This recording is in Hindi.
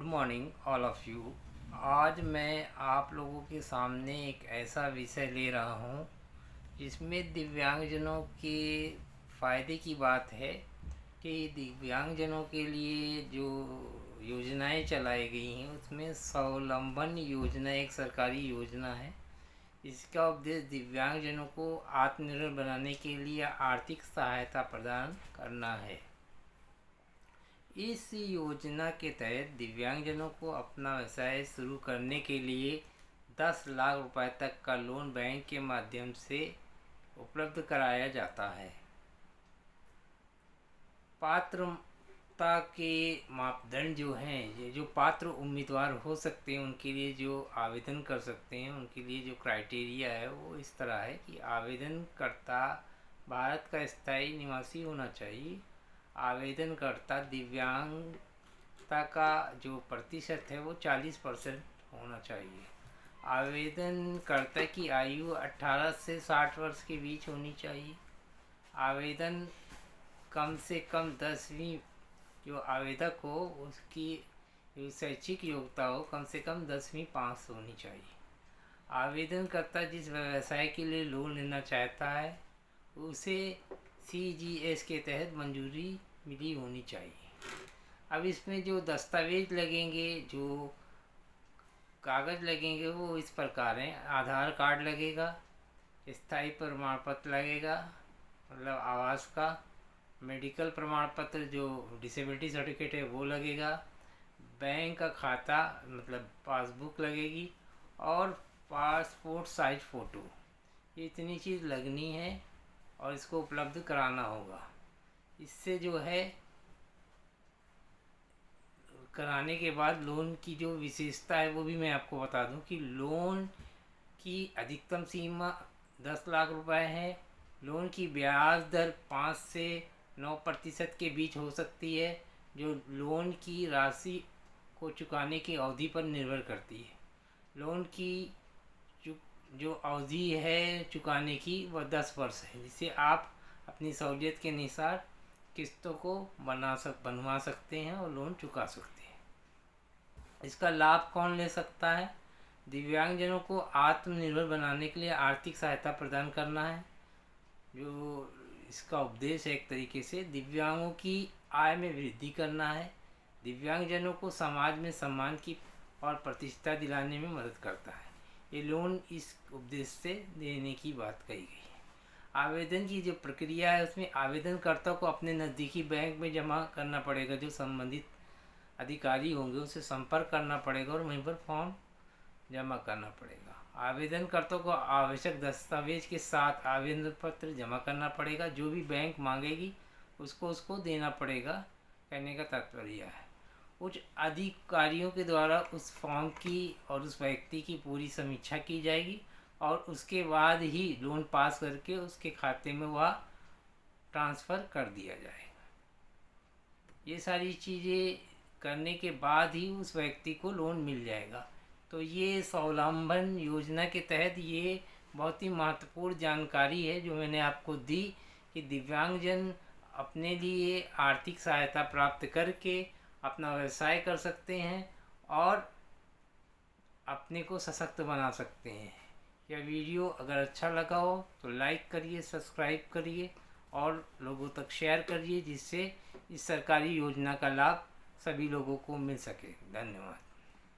Morning all of you. आज मैं आप लोगों के सामने एक ऐसा विषय ले रहा हूँ जिसमें दिव्यांगजनों के फ़ायदे की बात है कि दिव्यांगजनों के लिए जो योजनाएं चलाई गई हैं उसमें स्वावलंबन योजना एक सरकारी योजना है। इसका उद्देश्य दिव्यांगजनों को आत्मनिर्भर बनाने के लिए आर्थिक सहायता प्रदान करना है। इस योजना के तहत दिव्यांगजनों को अपना व्यवसाय शुरू करने के लिए 10 लाख रुपए तक का लोन बैंक के माध्यम से उपलब्ध कराया जाता है। पात्रता के मापदंड जो हैं, ये जो पात्र उम्मीदवार हो सकते हैं उनके लिए जो आवेदन कर सकते हैं, उनके लिए जो क्राइटेरिया है वो इस तरह है कि आवेदनकर्ता भारत का स्थायी निवासी होना चाहिए। आवेदनकर्ता दिव्यांगता का जो प्रतिशत है वो 40% होना चाहिए। आवेदनकर्ता की आयु 18 से 60 वर्ष के बीच होनी चाहिए। आवेदन कम से कम 10वीं जो आवेदक हो उसकी जो शैक्षिक योग्यता हो कम से कम 10वीं पास होनी चाहिए। आवेदनकर्ता जिस व्यवसाय के लिए लोन लेना चाहता है उसे CGS के तहत मंजूरी मिली होनी चाहिए। अब इसमें जो दस्तावेज लगेंगे, जो कागज़ लगेंगे वो इस प्रकार हैं। आधार कार्ड लगेगा, स्थायी प्रमाण पत्र लगेगा मतलब आवास का, मेडिकल प्रमाण पत्र जो डिसेबिलिटी सर्टिफिकेट है वो लगेगा, बैंक का खाता मतलब पासबुक लगेगी और पासपोर्ट साइज फ़ोटो। ये इतनी चीज़ लगनी है और इसको उपलब्ध कराना होगा। इससे जो है कराने के बाद लोन की जो विशेषता है वो भी मैं आपको बता दूं कि लोन की अधिकतम सीमा 10 लाख रुपए है। लोन की ब्याज दर 5 से 9% के बीच हो सकती है, जो लोन की राशि को चुकाने की अवधि पर निर्भर करती है। लोन की जो अवधि है चुकाने की वह 10 वर्ष है, जिसे आप अपनी सहूलियत के अनुसार किस्तों को बनवा सकते हैं और लोन चुका सकते हैं। इसका लाभ कौन ले सकता है? दिव्यांगजनों को आत्मनिर्भर बनाने के लिए आर्थिक सहायता प्रदान करना है। जो इसका उद्देश्य है एक तरीके से दिव्यांगों की आय में वृद्धि करना है। दिव्यांगजनों को समाज में सम्मान की और प्रतिष्ठा दिलाने में मदद करता है। ये लोन इस उद्देश्य से देने की बात कही गई है। आवेदन की जो प्रक्रिया है उसमें आवेदनकर्ता को अपने नज़दीकी बैंक में जमा करना पड़ेगा। जो संबंधित अधिकारी होंगे उनसे संपर्क करना पड़ेगा और वहीं पर फॉर्म जमा करना पड़ेगा। आवेदनकर्ता को आवश्यक दस्तावेज के साथ आवेदन पत्र जमा करना पड़ेगा। जो भी बैंक मांगेगी उसको देना पड़ेगा, कहने का तात्पर्य है। उच्च अधिकारियों के द्वारा उस फॉर्म की और उस व्यक्ति की पूरी समीक्षा की जाएगी और उसके बाद ही लोन पास करके उसके खाते में वह ट्रांसफ़र कर दिया जाएगा। ये सारी चीज़ें करने के बाद ही उस व्यक्ति को लोन मिल जाएगा। तो ये स्वावलंबन योजना के तहत ये बहुत ही महत्वपूर्ण जानकारी है जो मैंने आपको दी कि दिव्यांगजन अपने लिए आर्थिक सहायता प्राप्त करके अपना व्यवसाय कर सकते हैं और अपने को सशक्त बना सकते हैं। यह वीडियो अगर अच्छा लगा हो तो लाइक करिए, सब्सक्राइब करिए और लोगों तक शेयर करिए, जिससे इस सरकारी योजना का लाभ सभी लोगों को मिल सके। धन्यवाद।